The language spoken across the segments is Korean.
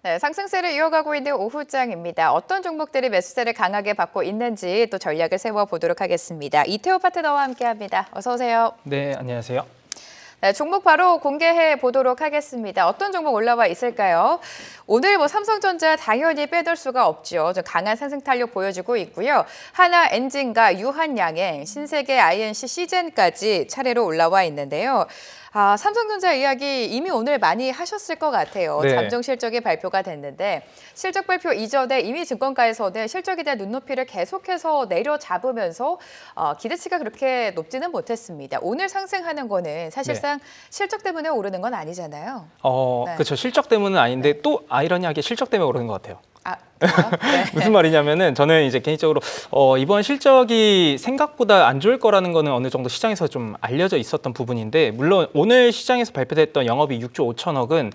네, 상승세를 이어가고 있는 오후장입니다. 어떤 종목들이 매수세를 강하게 받고 있는지 또 전략을 세워보도록 하겠습니다. 이태호 파트너와 함께합니다. 어서 오세요. 네, 안녕하세요. 네, 종목 바로 공개해 보도록 하겠습니다. 어떤 종목 올라와 있을까요? 오늘 삼성전자 당연히 빼둘 수가 없죠. 좀 강한 상승 탄력 보여주고 있고요. 하나엔진과 유한양행, 신세계 INC 시젠까지 차례로 올라와 있는데요. 삼성전자 이야기 이미 오늘 많이 하셨을 것 같아요. 네. 잠정 실적이 발표가 됐는데 실적 발표 이전에 이미 증권가에서는 실적에 대한 눈높이를 계속해서 내려잡으면서 기대치가 그렇게 높지는 못했습니다. 오늘 상승하는 거는 사실상 실적 때문에 오르는 건 아니잖아요. 네. 그렇죠. 실적 때문은 아닌데 또 아이러니하게 실적 때문에 오르는 것 같아요. 그래요? 네. 무슨 말이냐면은 저는 이제 개인적으로 이번 실적이 생각보다 안 좋을 거라는 거는 어느 정도 시장에서 좀 알려져 있었던 부분인데, 물론 오늘 시장에서 발표됐던 영업이익 6조 5천억은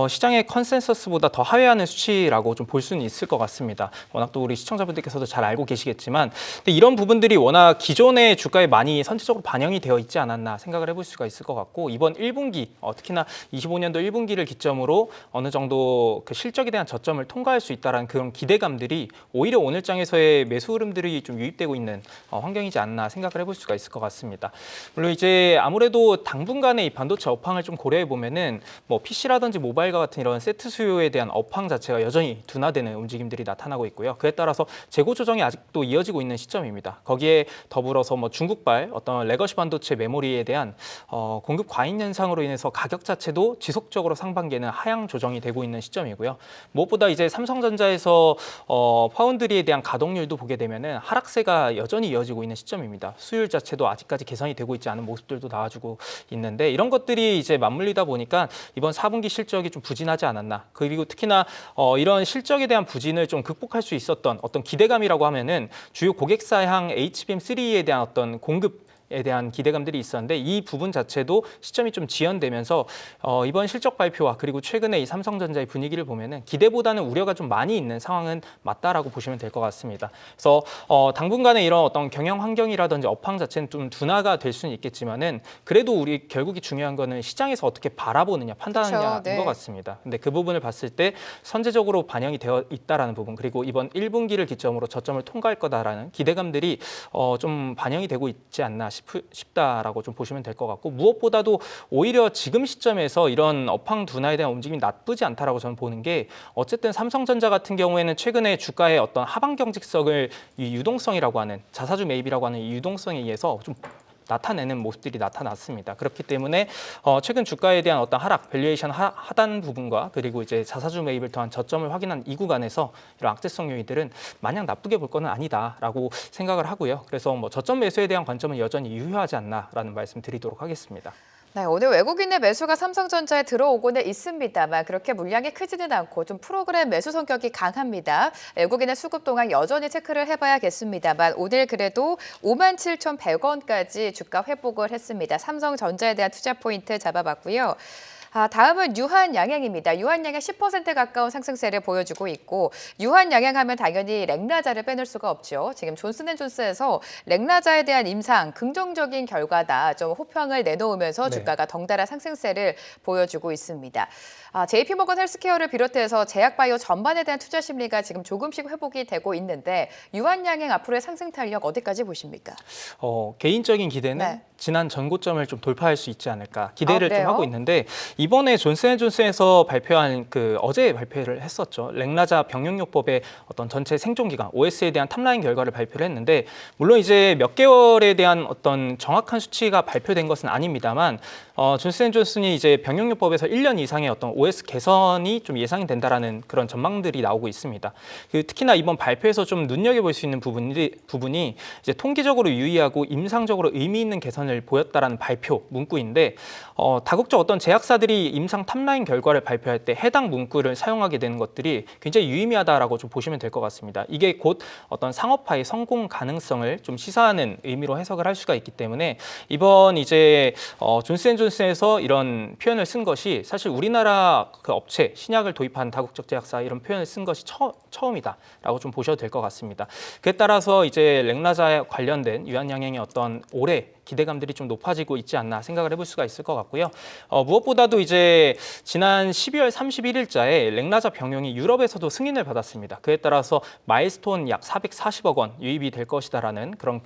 시장의 컨센서스보다 더 하회하는 수치라고 좀 볼 수는 있을 것 같습니다. 워낙 또 우리 시청자분들께서도 잘 알고 계시겠지만, 근데 이런 부분들이 워낙 기존의 주가에 많이 선체적으로 반영이 되어 있지 않았나 생각을 해볼 수가 있을 것 같고, 이번 1분기 특히나 25년도 1분기를 기점으로 어느 정도 그 실적에 대한 저점을 통과할 수 있다라는 그런 기대감들이 오히려 오늘 장에서의 매수 흐름들이 좀 유입되고 있는 환경이지 않나 생각을 해볼 수가 있을 것 같습니다. 물론 이제 아무래도 당분간의 이 반도체 업황을 좀 고려해 보면은 PC라든지 모바일과 같은 이런 세트 수요에 대한 업황 자체가 여전히 둔화되는 움직임들이 나타나고 있고요. 그에 따라서 재고 조정이 아직도 이어지고 있는 시점입니다. 거기에 더불어서 중국발 어떤 레거시 반도체 메모리에 대한 공급 과잉 현상으로 인해서 가격 자체도 지속적으로 상반기에는 하향 조정이 되고 있는 시점이고요. 무엇보다 이제 삼성전자에서 파운드리에 대한 가동률도 보게 되면은 하락세가 여전히 이어지고 있는 시점입니다. 수율 자체도 아직까지 개선이 되고 있지 않은 모습들도 나와주고 있는데, 이런 것들이 이제 맞물리다 보니까 이번 4분기 실적이 좀 부진하지 않았나. 그리고 특히나 이런 실적에 대한 부진을 좀 극복할 수 있었던 어떤 기대감이라고 하면은 주요 고객사향 HBM3에 대한 어떤 공급에 대한 기대감들이 있었는데, 이 부분 자체도 시점이 좀 지연되면서 이번 실적 발표와 그리고 최근에 이 삼성전자의 분위기를 보면은 기대보다는 우려가 좀 많이 있는 상황은 맞다라고 보시면 될 것 같습니다. 그래서 당분간의 이런 어떤 경영 환경이라든지 업황 자체는 좀 둔화가 될 수는 있겠지만은, 그래도 우리 결국이 중요한 거는 시장에서 어떻게 바라보느냐, 판단하느냐인 그렇죠. 네. 것 같습니다. 근데 그 부분을 봤을 때 선제적으로 반영이 되어 있다라는 부분, 그리고 이번 1분기를 기점으로 저점을 통과할 거다라는 기대감들이 좀 반영이 되고 있지 않나 싶다라고 좀 보시면 될 것 같고, 무엇보다도 오히려 지금 시점에서 이런 업황 둔화에 대한 움직임이 나쁘지 않다라고 저는 보는 게, 어쨌든 삼성전자 같은 경우에는 최근에 주가의 어떤 하방 경직성을 이 유동성이라고 하는 자사주 매입이라고 하는 이 유동성에 의해서 좀 나타내는 모습들이 나타났습니다. 그렇기 때문에 최근 주가에 대한 어떤 하락, 밸류에이션 하단 부분과 그리고 이제 자사주 매입을 통한 저점을 확인한 이 구간에서 이런 악재성 요인들은 마냥 나쁘게 볼 거는 아니다라고 생각을 하고요. 그래서 저점 매수에 대한 관점은 여전히 유효하지 않나라는 말씀 드리도록 하겠습니다. 네, 오늘 외국인의 매수가 삼성전자에 들어오고는 있습니다만 그렇게 물량이 크지는 않고 좀 프로그램 매수 성격이 강합니다. 외국인의 수급 동안 여전히 체크를 해봐야겠습니다만 오늘 그래도 57,100원까지 주가 회복을 했습니다. 삼성전자에 대한 투자 포인트 잡아봤고요. 다음은 유한양행입니다. 유한양행 10% 가까운 상승세를 보여주고 있고, 유한양행하면 당연히 렉나자를 빼놓을 수가 없죠. 지금 존슨앤존스에서 렉나자에 대한 임상 긍정적인 결과다 좀 호평을 내놓으면서 주가가 덩달아 상승세를 보여주고 있습니다. JP모건 헬스케어를 비롯해서 제약바이오 전반에 대한 투자 심리가 지금 조금씩 회복이 되고 있는데, 유한양행 앞으로의 상승 탄력 어디까지 보십니까? 개인적인 기대는 지난 전고점을 좀 돌파할 수 있지 않을까 기대를 좀 그래요? 하고 있는데, 이번에 존슨앤존슨에서 발표한 어제 발표를 했었죠. 렉나자 병용요법의 어떤 전체 생존 기간 OS에 대한 탑라인 결과를 발표를 했는데, 물론 이제 몇 개월에 대한 어떤 정확한 수치가 발표된 것은 아닙니다만, 존슨앤존슨이 이제 병용요법에서 1년 이상의 어떤 OS 개선이 좀 예상이 된다라는 그런 전망들이 나오고 있습니다. 특히나 이번 발표에서 좀 눈여겨볼 수 있는 부분이 이제 통계적으로 유의하고 임상적으로 의미 있는 개선을 보였다라는 발표 문구인데, 다국적 어떤 제약사들이 임상 탑라인 결과를 발표할 때 해당 문구를 사용하게 되는 것들이 굉장히 유의미하다라고 좀 보시면 될 것 같습니다. 이게 곧 어떤 상업화의 성공 가능성을 좀 시사하는 의미로 해석을 할 수가 있기 때문에, 이번 이제 존슨앤존슨에서 이런 표현을 쓴 것이 사실 우리나라 그 업체 신약을 도입한 다국적 제약사 이런 표현을 쓴 것이 처음이다라고 좀 보셔도 될 것 같습니다. 그에 따라서 이제 렉나자에 관련된 유한양행의 어떤 올해 기대감들이 좀 높아지고 있지 않나 생각을 해볼 수가 있을 것 같고요. 무엇보다도 이제 지난 12월 31일자에 렉라자 병용이 유럽에서도 승인을 받았습니다. 그에 따라서 마일스톤 약 440억 원 유입이 될 것이다라는 그런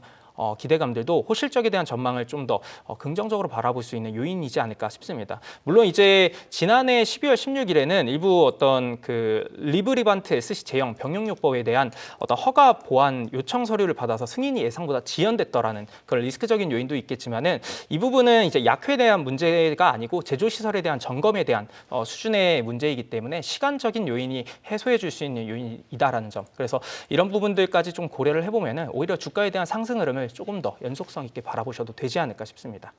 기대감들도 호실적에 대한 전망을 좀 더 긍정적으로 바라볼 수 있는 요인이지 않을까 싶습니다. 물론 이제 지난해 12월 16일에는 일부 어떤 그 리브리반트 SC 제형 병용요법에 대한 어떤 허가 보완 요청 서류를 받아서 승인이 예상보다 지연됐더라는 그런 리스크적인 요인도 있겠지만은 이 부분은 이제 약효에 대한 문제가 아니고 제조 시설에 대한 점검에 대한 수준의 문제이기 때문에 시간적인 요인이 해소해 줄 수 있는 요인이다라는 점. 그래서 이런 부분들까지 좀 고려를 해보면은 오히려 주가에 대한 상승 흐름을 조금 더 연속성 있게 바라보셔도 되지 않을까 싶습니다.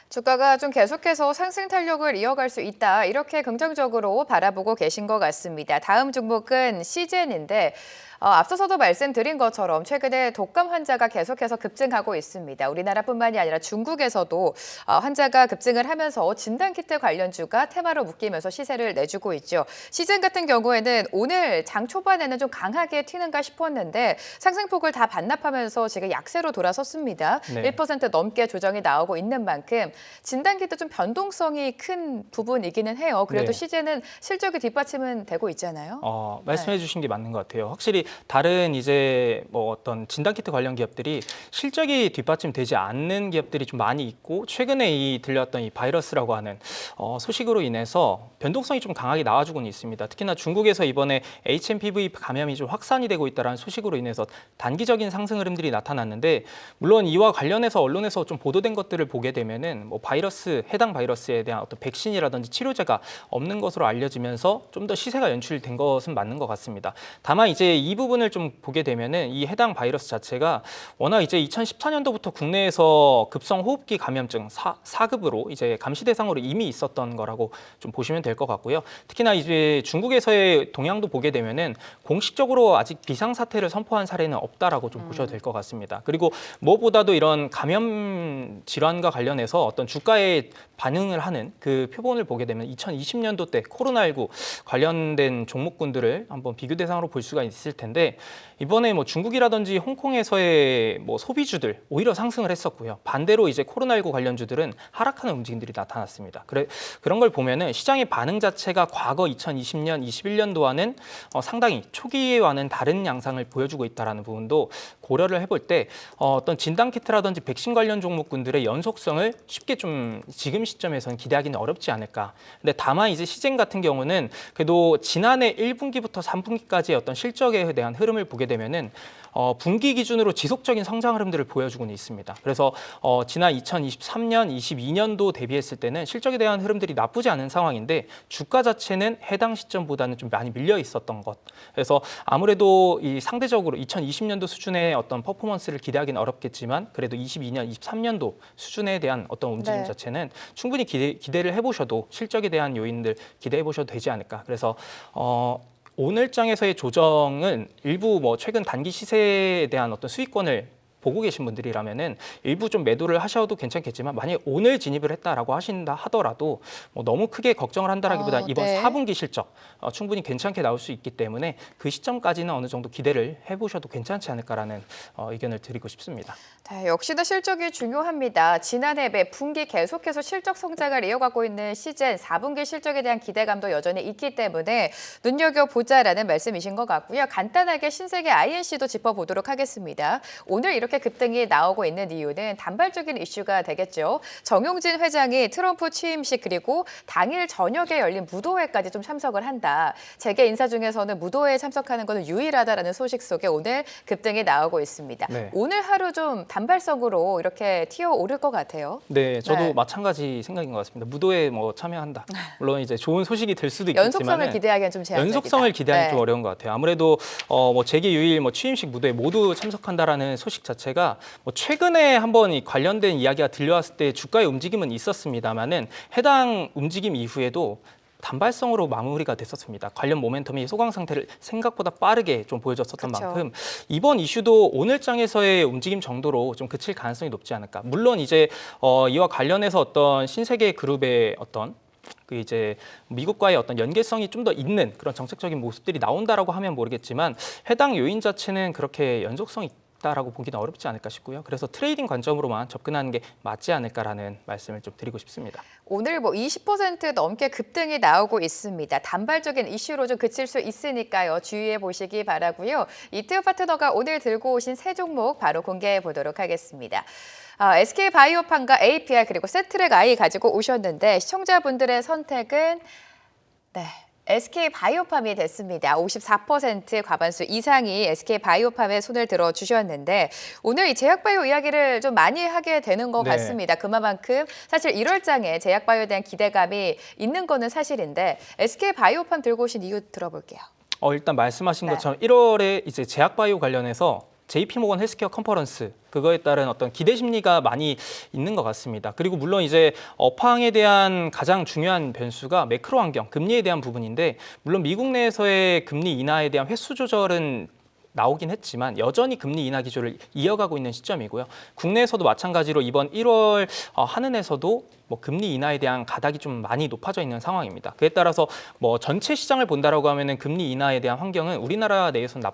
주가가 좀 계속해서 상승 탄력을 이어갈 수 있다. 이렇게 긍정적으로 바라보고 계신 것 같습니다. 다음 종목은 시젠인데 앞서서도 말씀드린 것처럼 최근에 독감 환자가 계속해서 급증하고 있습니다. 우리나라뿐만이 아니라 중국에서도 환자가 급증을 하면서 진단키트 관련주가 테마로 묶이면서 시세를 내주고 있죠. 시즌 같은 경우에는 오늘 장 초반에는 좀 강하게 튀는가 싶었는데 상승폭을 다 반납하면서 지금 약세로 돌아섰습니다. 네. 1% 넘게 조정이 나오고 있는 만큼 진단키트 좀 변동성이 큰 부분이기는 해요. 그래도 네. 시즌은 실적이 뒷받침은 되고 있잖아요. 말씀해 주신 게 맞는 것 같아요. 확실히 다른 이제 뭐 어떤 진단키트 관련 기업들이 실적이 뒷받침되지 않는 기업들이 좀 많이 있고 최근에 들려왔던 이 바이러스라고 하는 소식으로 인해서 변동성이 좀 강하게 나와주고는 있습니다. 특히나 중국에서 이번에 HMPV 감염이 좀 확산이 되고 있다는 소식으로 인해서 단기적인 상승 흐름들이 나타났는데 물론 이와 관련해서 언론에서 좀 보도된 것들을 보게 되면은 뭐 해당 바이러스에 대한 어떤 백신이라든지 치료제가 없는 것으로 알려지면서 좀 더 시세가 연출된 것은 맞는 것 같습니다. 다만 이제 이 부분을 좀 보게 되면은 이 해당 바이러스 자체가 워낙 이제 2014년도부터 국내에서 급성 호흡기 감염증 4급으로 이제 감시 대상으로 이미 있었던 거라고 좀 보시면 될 것 같고요. 특히나 이제 중국에서의 동향도 보게 되면은 공식적으로 아직 비상 사태를 선포한 사례는 없다라고 좀 보셔도 될 것 같습니다. 그리고 무엇보다도 이런 감염 질환과 관련해서 어떤 주가에 반응을 하는 그 표본을 보게 되면 2020년도 때 코로나19 관련된 종목군들을 한번 비교 대상으로 볼 수가 있을 텐데 이번에 뭐 중국이라든지 홍콩에서의 뭐 소비주들 오히려 상승을 했었고요. 반대로 이제 코로나19 관련주들은 하락하는 움직임들이 나타났습니다. 그런 걸 보면은 시장의 반응 자체가 과거 2020년, 21년도와는 상당히 초기와는 다른 양상을 보여주고 있다는 부분도 고려를 해볼 때 어떤 진단키트라든지 백신 관련 종목군들의 연속성을 쉽게 좀 지금 시점에서는 기대하기는 어렵지 않을까. 근데 다만 이제 시젠 같은 경우는 그래도 지난해 1분기부터 3분기까지의 어떤 실적에 대한 흐름을 보게 되면은 분기 기준으로 지속적인 성장 흐름들을 보여주고는 있습니다. 그래서 지난 2023년, 22년도 대비했을 때는 실적에 대한 흐름들이 나쁘지 않은 상황인데 주가 자체는 해당 시점보다는 좀 많이 밀려 있었던 것. 그래서 아무래도 이 상대적으로 2020년도 수준의 어떤 퍼포먼스를 기대하기는 어렵겠지만 그래도 22년, 23년도 수준에 대한 어떤 움직임 네. 자체는 충분히 기대를 해보셔도 실적에 대한 요인들 기대해 보셔도 되지 않을까. 그래서 오늘장에서의 조정은 일부 뭐 최근 단기 시세에 대한 어떤 수익권을 보고 계신 분들이라면은 일부 좀 매도를 하셔도 괜찮겠지만 만약에 오늘 진입을 했다라고 하신다 하더라도 뭐 너무 크게 걱정을 한다라기보다 이번 네. 4분기 실적 충분히 괜찮게 나올 수 있기 때문에 그 시점까지는 어느 정도 기대를 해보셔도 괜찮지 않을까라는 의견을 드리고 싶습니다. 네, 역시나 실적이 중요합니다. 지난해 매 분기 계속해서 실적 성장을 이어가고 있는 시즌 4분기 실적에 대한 기대감도 여전히 있기 때문에 눈여겨보자라는 말씀이신 것 같고요. 간단하게 신세계 INC도 짚어보도록 하겠습니다. 오늘 이렇게 급등이 나오고 있는 이유는 단발적인 이슈가 되겠죠. 정용진 회장이 트럼프 취임식 그리고 당일 저녁에 열린 무도회까지 좀 참석을 한다. 재계 인사 중에서는 무도회에 참석하는 것은 유일하다라는 소식 속에 오늘 급등이 나오고 있습니다. 네. 오늘 하루 좀 단발성으로 이렇게 튀어오를 것 같아요. 네, 저도 네. 마찬가지 생각인 것 같습니다. 무도에 뭐 참여한다. 물론 이제 좋은 소식이 될 수도 연속성을 있겠지만 기대하기엔 좀 제한적이다. 연속성을 기대하기 네. 좀 어려운 것 같아요. 아무래도 뭐 재계 유일 뭐 취임식 무대에 모두 참석한다라는 소식 자체가 뭐 최근에 한번 이 관련된 이야기가 들려왔을 때 주가의 움직임은 있었습니다만은 해당 움직임 이후에도 단발성으로 마무리가 됐었습니다. 관련 모멘텀이 소강 상태를 생각보다 빠르게 좀 보여줬었던 그쵸. 만큼 이번 이슈도 오늘장에서의 움직임 정도로 좀 그칠 가능성이 높지 않을까. 물론 이제 이와 관련해서 어떤 신세계 그룹의 어떤 그 이제 미국과의 어떤 연계성이 좀 더 있는 그런 정책적인 모습들이 나온다라고 하면 모르겠지만 해당 요인 자체는 그렇게 연속성이 다라고 보기는 어렵지 않을까 싶고요. 그래서 트레이딩 관점으로만 접근하는 게 맞지 않을까라는 말씀을 좀 드리고 싶습니다. 오늘 뭐 20% 넘게 급등이 나오고 있습니다. 단발적인 이슈로 좀 그칠 수 있으니까요. 주의해 보시기 바라고요. 이태우 파트너가 오늘 들고 오신 세 종목 바로 공개해 보도록 하겠습니다. SK바이오팜과 APR 그리고 세트랙 I 가지고 오셨는데 시청자분들의 선택은 네. SK바이오팜이 됐습니다. 54% 과반수 이상이 SK바이오팜에 손을 들어 주셨는데 오늘 이 제약바이오 이야기를 좀 많이 하게 되는 것 네. 같습니다. 그만큼 사실 1월장에 제약바이오에 대한 기대감이 있는 거는 사실인데 SK바이오팜 들고 오신 이유 들어볼게요. 일단 말씀하신 네. 것처럼 1월에 이제 제약바이오 관련해서 JP모건 헬스케어 컨퍼런스 그거에 따른 어떤 기대 심리가 많이 있는 것 같습니다. 그리고 물론 이제 업황에 대한 가장 중요한 변수가 매크로 환경, 금리에 대한 부분인데 물론 미국 내에서의 금리 인하에 대한 횟수 조절은 나오긴 했지만 여전히 금리 인하 기조를 이어가고 있는 시점이고요. 국내에서도 마찬가지로 이번 1월 한은에서도 뭐 금리 인하에 대한 가닥이 좀 많이 높아져 있는 상황입니다. 그에 따라서 뭐 전체 시장을 본다라고 하면은 금리 인하에 대한 환경은 우리나라 내에서는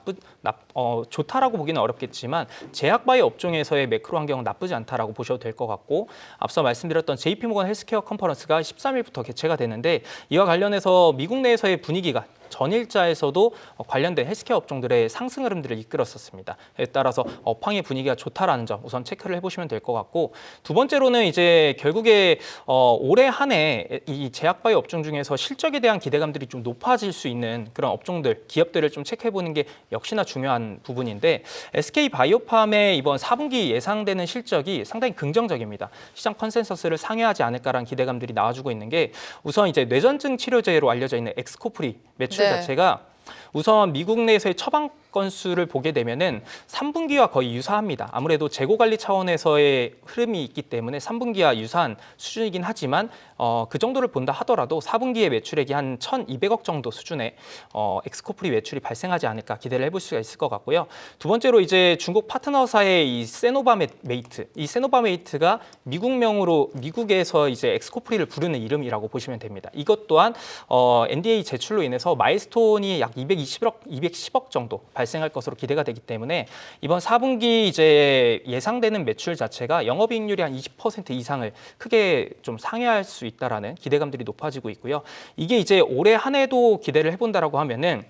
좋다라고 보기는 어렵겠지만 제약바이오 업종에서의 매크로 환경은 나쁘지 않다라고 보셔도 될 것 같고 앞서 말씀드렸던 JP모건 헬스케어 컨퍼런스가 13일부터 개최가 되는데 이와 관련해서 미국 내에서의 분위기가 전일자에서도 관련된 헬스케어 업종들의 상승 흐름들을 이끌었었습니다. 에 따라서 업황의 분위기가 좋다라는 점 우선 체크를 해보시면 될 것 같고 두 번째로는 이제 결국에 올해 한 해 이 제약바이오 업종 중에서 실적에 대한 기대감들이 좀 높아질 수 있는 그런 업종들, 기업들을 좀 체크해보는 게 역시나 중요한 부분인데 SK바이오팜의 이번 4분기 예상되는 실적이 상당히 긍정적입니다. 시장 컨센서스를 상회하지 않을까라는 기대감들이 나와주고 있는 게 우선 이제 뇌전증 치료제로 알려져 있는 엑스코프리 매출 자체가 우선 미국 내에서의 처방 건수를 보게 되면은 3분기와 거의 유사합니다. 아무래도 재고 관리 차원에서의 흐름이 있기 때문에 3분기와 유사한 수준이긴 하지만 그 정도를 본다 하더라도 4분기의 매출액이 한 1,200억 정도 수준의 엑스코프리 매출이 발생하지 않을까 기대를 해볼 수가 있을 것 같고요. 두 번째로 이제 중국 파트너사의 이 세노바메이트, 이 세노바메이트가 미국명으로 미국에서 이제 엑스코프리를 부르는 이름이라고 보시면 됩니다. 이것 또한 NDA 제출로 인해서 마일스톤이 약 210억 정도 발생할 것으로 기대가 되기 때문에 이번 4분기 이제 예상되는 매출 자체가 영업이익률이 한 20% 이상을 크게 좀 상회할 수 있다라는 기대감들이 높아지고 있고요. 이게 이제 올해 한 해도 기대를 해본다라고 하면은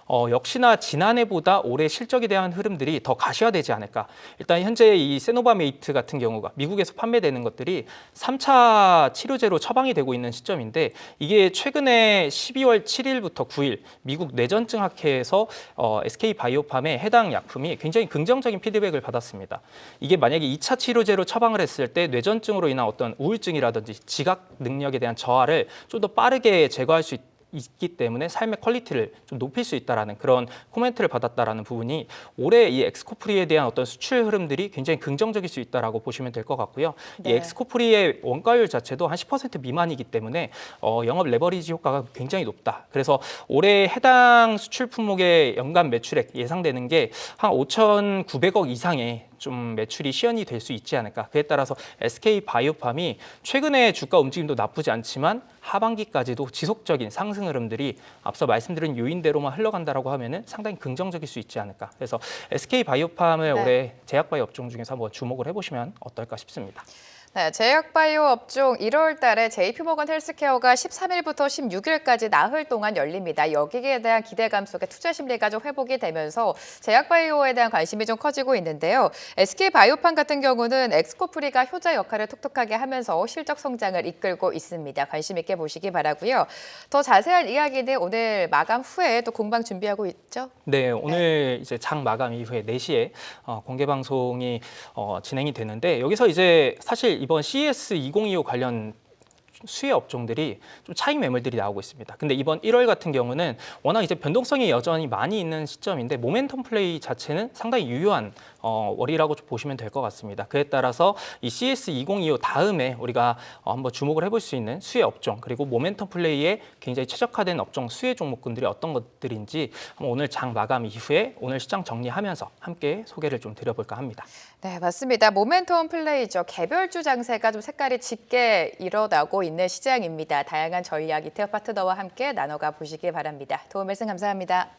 역시나 지난해보다 올해 실적에 대한 흐름들이 더 가시화되지 않을까. 일단 현재 이 세노바메이트 같은 경우가 미국에서 판매되는 것들이 3차 치료제로 처방이 되고 있는 시점인데 이게 최근에 12월 7일부터 9일 미국 뇌전증 학회에서 SK바이오팜의 해당 약품이 굉장히 긍정적인 피드백을 받았습니다. 이게 만약에 2차 치료제로 처방을 했을 때 뇌전증으로 인한 어떤 우울증이라든지 지각 능력에 대한 저하를 좀 더 빠르게 제거할 수 있기 때문에 삶의 퀄리티를 좀 높일 수 있다라는 그런 코멘트를 받았다라는 부분이 올해 이 엑스코프리에 대한 어떤 수출 흐름들이 굉장히 긍정적일 수 있다라고 보시면 될 것 같고요. 네. 이 엑스코프리의 원가율 자체도 한 10% 미만이기 때문에 영업 레버리지 효과가 굉장히 높다. 그래서 올해 해당 수출 품목의 연간 매출액 예상되는 게 한 5,900억 이상의 좀 매출이 시현이 될 수 있지 않을까. 그에 따라서 SK바이오팜이 최근에 주가 움직임도 나쁘지 않지만 하반기까지도 지속적인 상승 흐름들이 앞서 말씀드린 요인대로만 흘러간다라고 하면은 상당히 긍정적일 수 있지 않을까. 그래서 SK바이오팜을 올해 제약바이오 업종 중에서 한번 주목을 해보시면 어떨까 싶습니다. 네, 제약바이오 업종 1월 달에 JP모건 헬스케어가 13일부터 16일까지 나흘 동안 열립니다. 여기에 대한 기대감 속에 투자 심리가 좀 회복이 되면서 제약바이오에 대한 관심이 좀 커지고 있는데요. SK바이오팜 같은 경우는 엑스코프리가 효자 역할을 톡톡하게 하면서 실적 성장을 이끌고 있습니다. 관심 있게 보시기 바라고요. 더 자세한 이야기는 오늘 마감 후에 또 공방 준비하고 있죠? 네, 오늘 이제 장 마감 이후에 4시에 공개 방송이 진행이 되는데 여기서 이제 사실 이번 CES 2025 관련 수혜 업종들이 좀 차익 매물들이 나오고 있습니다. 근데 이번 1월 같은 경우는 워낙 이제 변동성이 여전히 많이 있는 시점인데 모멘텀 플레이 자체는 상당히 유효한 월이라고 보시면 될 것 같습니다. 그에 따라서 이 CS 2025 다음에 우리가 한번 주목을 해볼 수 있는 수혜 업종 그리고 모멘텀 플레이에 굉장히 최적화된 업종 수혜 종목군들이 어떤 것들인지 한번 오늘 장 마감 이후에 오늘 시장 정리하면서 함께 소개를 좀 드려볼까 합니다. 네, 맞습니다. 모멘텀 플레이죠. 개별주 장세가 좀 색깔이 짙게 일어나고 있는 시장입니다. 다양한 전략 이태우 파트너와 함께 나눠가 보시기 바랍니다. 도움 말씀 감사합니다.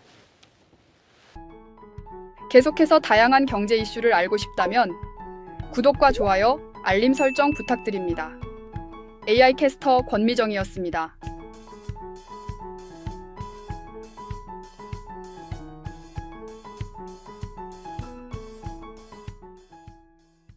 계속해서 다양한 경제 이슈를 알고 싶다면 구독과 좋아요, 알림 설정 부탁드립니다. AI 캐스터 권미정이었습니다.